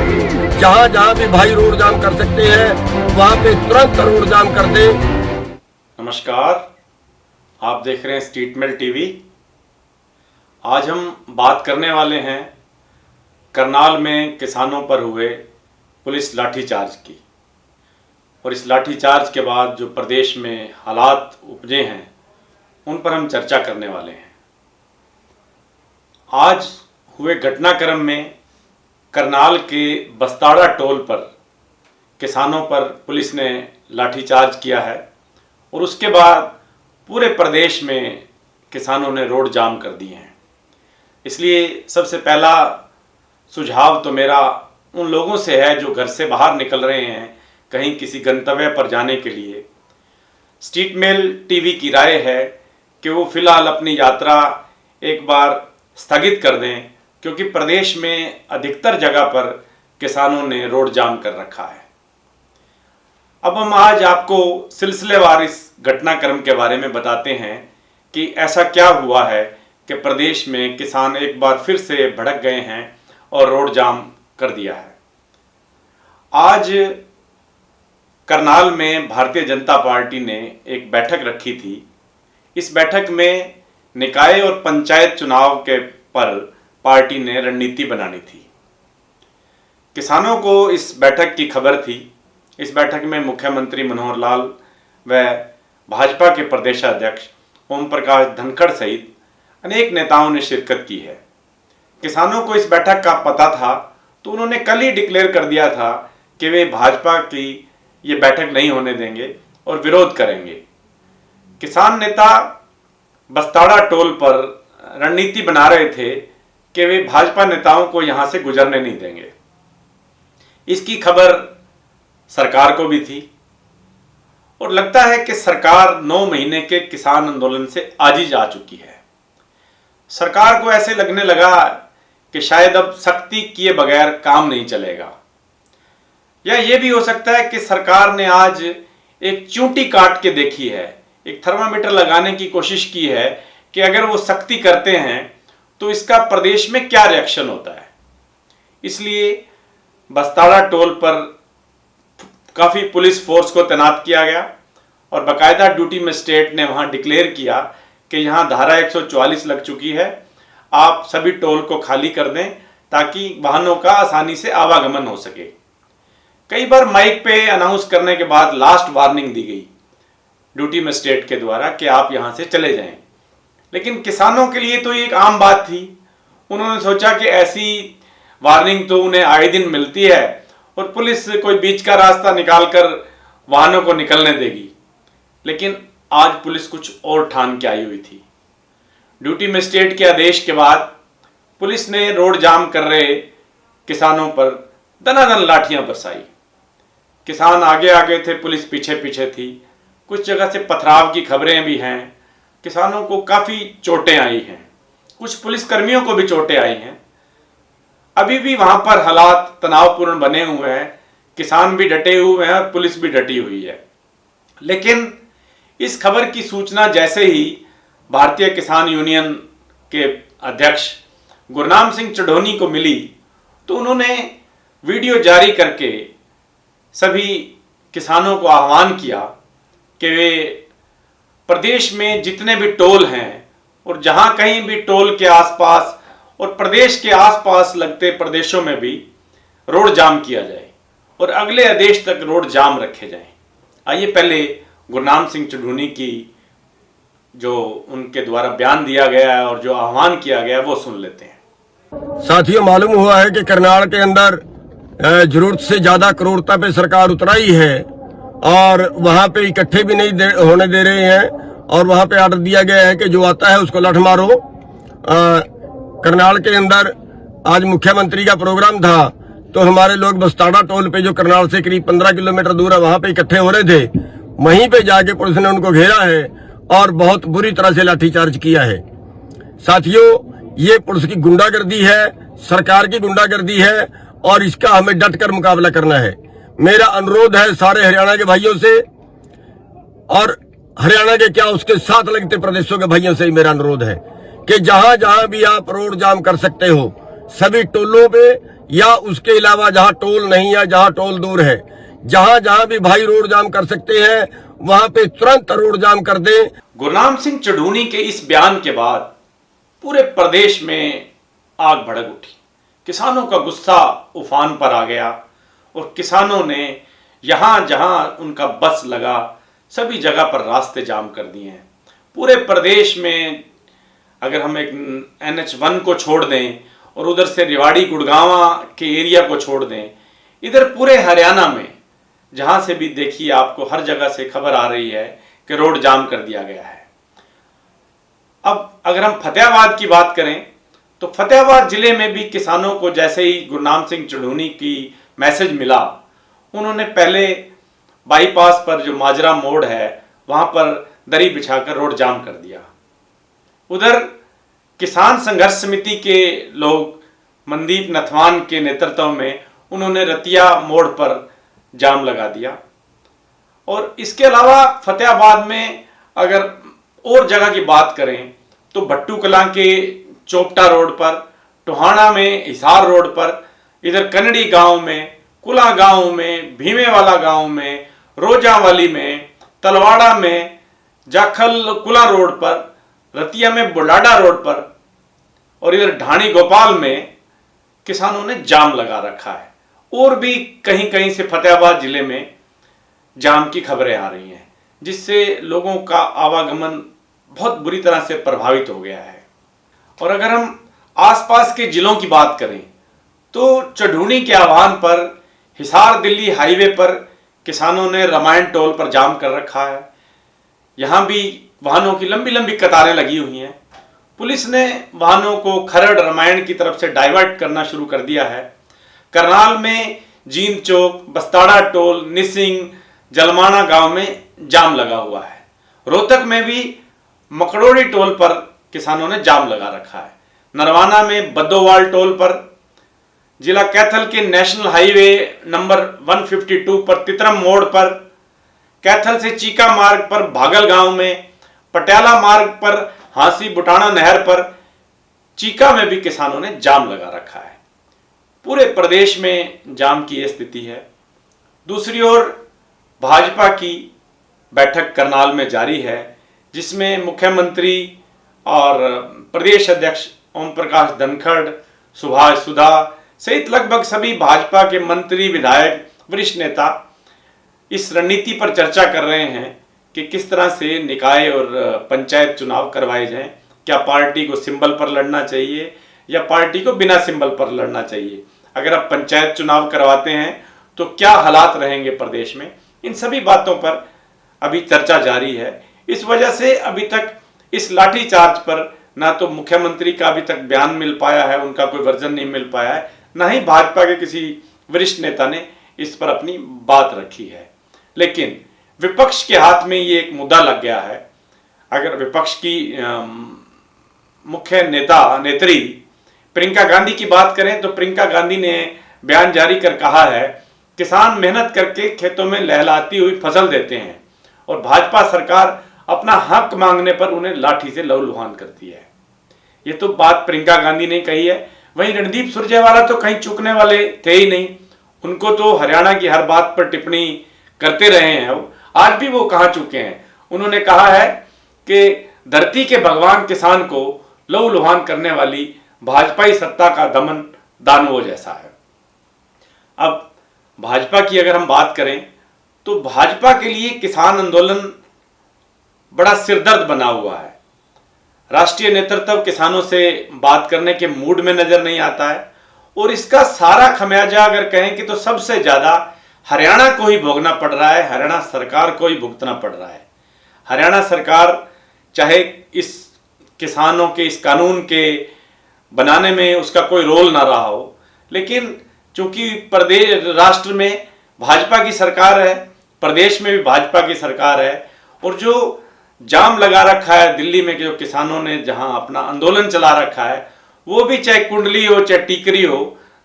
जहां जहां भी भाई रोड जाम कर सकते हैं वहां पे तुरंत रोड जाम कर दे। नमस्कार, आप देख रहे हैं स्टेटमेंट टीवी। आज हम बात करने वाले हैं करनाल में किसानों पर हुए पुलिस लाठीचार्ज की, और इस लाठीचार्ज के बाद जो प्रदेश में हालात उपजे हैं उन पर हम चर्चा करने वाले हैं। आज हुए घटनाक्रम में करनाल के बस्ताड़ा टोल पर किसानों पर पुलिस ने लाठीचार्ज किया है, और उसके बाद पूरे प्रदेश में किसानों ने रोड जाम कर दिए हैं। इसलिए सबसे पहला सुझाव तो मेरा उन लोगों से है जो घर से बाहर निकल रहे हैं कहीं किसी गंतव्य पर जाने के लिए। स्ट्रीट मेल टीवी की राय है कि वो फिलहाल अपनी यात्रा एक बार स्थगित कर दें, क्योंकि प्रदेश में अधिकतर जगह पर किसानों ने रोड जाम कर रखा है। अब हम आज आपको सिलसिलेवार इस घटनाक्रम के बारे में बताते हैं कि ऐसा क्या हुआ है कि प्रदेश में किसान एक बार फिर से भड़क गए हैं और रोड जाम कर दिया है। आज करनाल में भारतीय जनता पार्टी ने एक बैठक रखी थी। इस बैठक में निकाय और पंचायत चुनाव के पर पार्टी ने रणनीति बनानी थी। किसानों को इस बैठक की खबर थी। इस बैठक में मुख्यमंत्री मनोहर लाल व भाजपा के प्रदेशाध्यक्ष ओम प्रकाश धनखड़ सहित अनेक नेताओं ने शिरकत की है। किसानों को इस बैठक का पता था, तो उन्होंने कल ही डिक्लेयर कर दिया था कि वे भाजपा की ये बैठक नहीं होने देंगे और विरोध करेंगे। किसान नेता बस्ताड़ा टोल पर रणनीति बना रहे थे कि वे भाजपा नेताओं को यहां से गुजरने नहीं देंगे। इसकी खबर सरकार को भी थी, और लगता है कि सरकार 9 महीने के किसान आंदोलन से आजिज आ चुकी है। सरकार को ऐसे लगने लगा कि शायद अब सख्ती किए बगैर काम नहीं चलेगा, या यह भी हो सकता है कि सरकार ने आज एक चूंटी काट के देखी है, एक थर्मामीटर लगाने की कोशिश की है कि अगर वो सख्ती करते हैं तो इसका प्रदेश में क्या रिएक्शन होता है। इसलिए बस्ताड़ा टोल पर काफ़ी पुलिस फोर्स को तैनात किया गया, और बाकायदा ड्यूटी मजिस्ट्रेट ने वहां डिक्लेयर किया कि यहां धारा 144 लग चुकी है, आप सभी टोल को खाली कर दें ताकि वाहनों का आसानी से आवागमन हो सके। कई बार माइक पे अनाउंस करने के बाद लास्ट वार्निंग दी गई ड्यूटी मजिस्ट्रेट के द्वारा कि आप यहां से चले जाएं, लेकिन किसानों के लिए तो ये एक आम बात थी। उन्होंने सोचा कि ऐसी वार्निंग तो उन्हें आए दिन मिलती है और पुलिस कोई बीच का रास्ता निकालकर वाहनों को निकलने देगी, लेकिन आज पुलिस कुछ और ठान के आई हुई थी। ड्यूटी मजिस्ट्रेट के आदेश के बाद पुलिस ने रोड जाम कर रहे किसानों पर दनादन लाठियां बरसाई। किसान आगे आगे थे, पुलिस पीछे पीछे थी। कुछ जगह से पथराव की खबरें भी हैं। किसानों को काफ़ी चोटें आई हैं, कुछ पुलिसकर्मियों को भी चोटें आई हैं। अभी भी वहां पर हालात तनावपूर्ण बने हुए हैं, किसान भी डटे हुए हैं और पुलिस भी डटी हुई है। लेकिन इस खबर की सूचना जैसे ही भारतीय किसान यूनियन के अध्यक्ष गुरनाम सिंह चढ़ोनी को मिली, तो उन्होंने वीडियो जारी करके सभी किसानों को आह्वान किया कि वे प्रदेश में जितने भी टोल हैं और जहां कहीं भी टोल के आसपास और प्रदेश के आसपास लगते प्रदेशों में भी रोड जाम किया जाए और अगले आदेश तक रोड जाम रखे जाएं। आइए पहले गुरनाम सिंह चढ़ोनी की जो उनके द्वारा बयान दिया गया है और जो आह्वान किया गया है वो सुन लेते हैं। साथियों, मालूम हुआ है कि करनाल के अंदर जरूरत से ज्यादा क्रूरता पे सरकार उतराई है और वहां पे इकट्ठे भी नहीं होने दे रहे हैं, और वहां पे आर्डर दिया गया है कि जो आता है उसको लठ मारो। करनाल के अंदर आज मुख्यमंत्री का प्रोग्राम था, तो हमारे लोग बस्ताड़ा टोल पे जो करनाल से करीब 15 किलोमीटर दूर है वहां पे इकट्ठे हो रहे थे। वहीं पे जाके पुलिस ने उनको घेरा है और बहुत बुरी तरह से लाठीचार्ज किया है। साथियों, ये पुलिस की गुंडागर्दी है, सरकार की गुंडागर्दी है, और इसका हमें डट कर मुकाबला करना है। मेरा अनुरोध है सारे हरियाणा के भाइयों से, और हरियाणा के क्या उसके साथ लगते प्रदेशों के भाइयों से मेरा अनुरोध है कि जहां जहां भी आप रोड जाम कर सकते हो, सभी टोलों पे या उसके अलावा जहां टोल नहीं है, जहां टोल दूर है, जहां जहां भी भाई रोड जाम कर सकते हैं वहां पे तुरंत रोड जाम कर दें। गुरनाम सिंह चढ़ूनी के इस बयान के बाद पूरे प्रदेश में आग भड़क उठी। किसानों का गुस्सा उफान पर आ गया और किसानों ने यहां जहां उनका बस लगा सभी जगह पर रास्ते जाम कर दिए हैं। पूरे प्रदेश में अगर हम एक NH1 को छोड़ दें और उधर से रेवाड़ी गुड़गांवा के एरिया को छोड़ दें, इधर पूरे हरियाणा में जहां से भी देखिए आपको हर जगह से खबर आ रही है कि रोड जाम कर दिया गया है। अब अगर हम फतेहाबाद की बात करें तो फतेहाबाद जिले में भी किसानों को जैसे ही गुरनाम सिंह चढ़ूनी की मैसेज मिला, उन्होंने पहले बाईपास पर जो माजरा मोड़ है वहां पर दरी बिछाकर रोड जाम कर दिया। उधर किसान संघर्ष समिति के लोग मनदीप नथवान के नेतृत्व में उन्होंने रतिया मोड़ पर जाम लगा दिया। और इसके अलावा फतेहाबाद में अगर और जगह की बात करें तो भट्टू कलां के चोपटा रोड पर, टोहाना में हिसार रोड पर, इधर कनड़ी गांव में, कुला गांव में, भीमेवाला गांव में, रोजावाली में, तलवाड़ा में, जाखल कुला रोड पर, रतिया में बुलाडा रोड पर और इधर ढाणी गोपाल में किसानों ने जाम लगा रखा है। और भी कहीं कहीं से फतेहाबाद जिले में जाम की खबरें आ रही हैं, जिससे लोगों का आवागमन बहुत बुरी तरह से प्रभावित हो गया है। और अगर हम आसपास के जिलों की बात करें तो चढ़ूनी के आह्वान पर हिसार दिल्ली हाईवे पर किसानों ने रामायण टोल पर जाम कर रखा है। यहां भी वाहनों की लंबी लंबी कतारें लगी हुई हैं। पुलिस ने वाहनों को खरड़ रामायण की तरफ से डाइवर्ट करना शुरू कर दिया है। करनाल में जींद चौक, बस्ताड़ा टोल, निसिंग, जलमाना गांव में जाम लगा हुआ है। रोहतक में भी मकड़ोड़ी टोल पर किसानों ने जाम लगा रखा है। नरवाना में बद्दोवाल टोल पर, जिला कैथल के नेशनल हाईवे नंबर 152 पर तितरम मोड़ पर, कैथल से चीका मार्ग पर भागल गांव में, पटियाला मार्ग पर हांसी बुटाना नहर पर, चीका में भी किसानों ने जाम लगा रखा है। पूरे प्रदेश में जाम की यह स्थिति है। दूसरी ओर भाजपा की बैठक करनाल में जारी है, जिसमें मुख्यमंत्री और प्रदेश अध्यक्ष ओम प्रकाश धनखड़, सुभाष सुधा सहित लगभग सभी भाजपा के मंत्री, विधायक, वरिष्ठ नेता इस रणनीति पर चर्चा कर रहे हैं कि किस तरह से निकाय और पंचायत चुनाव करवाए जाएं। क्या पार्टी को सिंबल पर लड़ना चाहिए या पार्टी को बिना सिंबल पर लड़ना चाहिए? अगर आप पंचायत चुनाव करवाते हैं तो क्या हालात रहेंगे प्रदेश में? इन सभी बातों पर अभी चर्चा जारी है। इस वजह से अभी तक इस लाठीचार्ज पर ना तो मुख्यमंत्री का अभी तक बयान मिल पाया है, उनका कोई वर्जन नहीं मिल पाया है, ना ही भाजपा के किसी वरिष्ठ नेता ने इस पर अपनी बात रखी है। लेकिन विपक्ष के हाथ में ये एक मुद्दा लग गया है। अगर विपक्ष की मुख्य नेत्री प्रियंका गांधी की बात करें तो प्रियंका गांधी ने बयान जारी कर कहा है, किसान मेहनत करके खेतों में लहलाती हुई फसल देते हैं और भाजपा सरकार अपना हक मांगने पर उन्हें लाठी से लहूलुहान करती है। ये तो बात प्रियंका गांधी ने कही है। वहीं रणदीप सुरजेवाला तो कहीं चूकने वाले थे ही नहीं। उनको तो हरियाणा की हर बात पर टिप्पणी करते रहे हैं। आज भी वो कहाँ चुके हैं। उन्होंने कहा है कि धरती के भगवान किसान को लहूलुहान करने वाली भाजपाई सत्ता का दमन दानवों जैसा है। अब भाजपा की अगर हम बात करें तो भाजपा के लिए किसान आंदोलन बड़ा सिरदर्द बना हुआ है। राष्ट्रीय नेतृत्व किसानों से बात करने के मूड में नजर नहीं आता है और इसका सारा खमियाजा अगर कहें कि तो सबसे ज्यादा हरियाणा को ही भोगना पड़ रहा है, हरियाणा सरकार को ही भुगतना पड़ रहा है। हरियाणा सरकार चाहे इस किसानों के इस कानून के बनाने में उसका कोई रोल ना रहा हो, लेकिन चूंकि प्रदेश राष्ट्र में भाजपा की सरकार है, प्रदेश में भी भाजपा की सरकार है और जो जाम लगा रखा है दिल्ली में, जो किसानों ने जहां अपना आंदोलन चला रखा है, वो भी चाहे कुंडली हो चाहे टीकरी हो,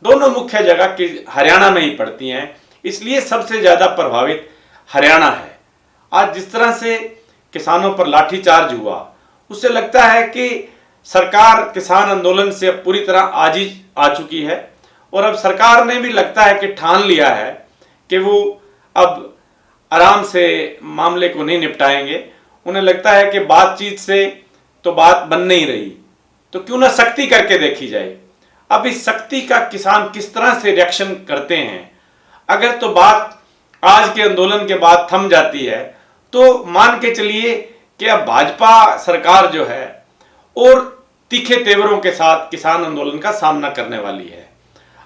दोनों मुख्य जगह की हरियाणा में ही पड़ती हैं। इसलिए सबसे ज्यादा प्रभावित हरियाणा है। आज जिस तरह से किसानों पर लाठीचार्ज हुआ, उससे लगता है कि सरकार किसान आंदोलन से पूरी तरह आजिज आ चुकी है और अब सरकार ने भी लगता है कि ठान लिया है कि वो अब आराम से मामले को नहीं निपटाएंगे। उन्हें लगता है कि बातचीत से तो बात बन नहीं रही, तो क्यों ना सख्ती करके देखी जाए। अब इस सख्ती का किसान किस तरह से रिएक्शन करते हैं। अगर तो बात आज के आंदोलन के बाद थम जाती है तो मान के चलिए कि अब भाजपा सरकार जो है और तीखे तेवरों के साथ किसान आंदोलन का सामना करने वाली है।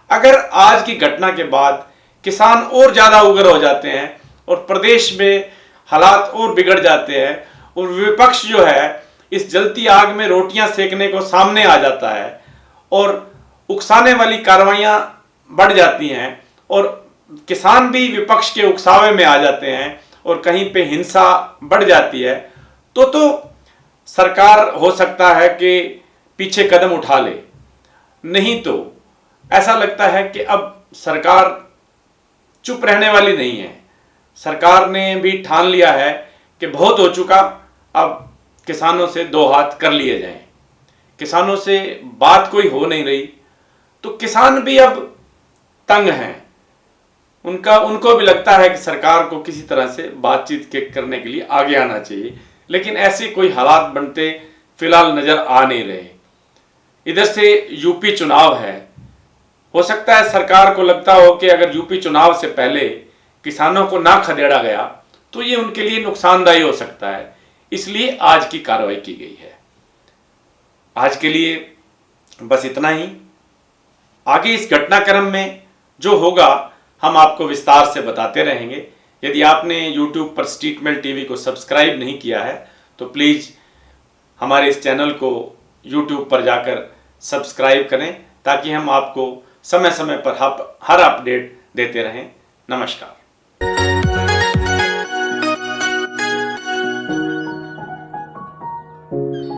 अगर आज की घटना के बाद किसान और ज्यादा उग्र हो जाते हैं और प्रदेश में हालात और बिगड़ जाते हैं और विपक्ष जो है इस जलती आग में रोटियां सेकने को सामने आ जाता है और उकसाने वाली कार्रवाइयां बढ़ जाती हैं और किसान भी विपक्ष के उकसावे में आ जाते हैं और कहीं पे हिंसा बढ़ जाती है, तो सरकार हो सकता है कि पीछे कदम उठा ले। नहीं तो ऐसा लगता है कि अब सरकार चुप रहने वाली नहीं है। सरकार ने भी ठान लिया है कि बहुत हो चुका, अब किसानों से दो हाथ कर लिए जाएं। किसानों से बात कोई हो नहीं रही, तो किसान भी अब तंग हैं। उनको भी लगता है कि सरकार को किसी तरह से बातचीत करने के लिए आगे आना चाहिए, लेकिन ऐसे कोई हालात बनते फिलहाल नजर आ नहीं रहे। इधर से यूपी चुनाव है, हो सकता है सरकार को लगता हो कि अगर यूपी चुनाव से पहले किसानों को ना खदेड़ा गया तो ये उनके लिए नुकसानदायी हो सकता है, इसलिए आज की कार्रवाई की गई है। आज के लिए बस इतना ही। आगे इस घटनाक्रम में जो होगा हम आपको विस्तार से बताते रहेंगे। यदि आपने YouTube पर स्ट्रीट मेल टीवी को सब्सक्राइब नहीं किया है तो प्लीज़ हमारे इस चैनल को YouTube पर जाकर सब्सक्राइब करें, ताकि हम आपको समय समय पर हर अपडेट देते रहें। नमस्कार।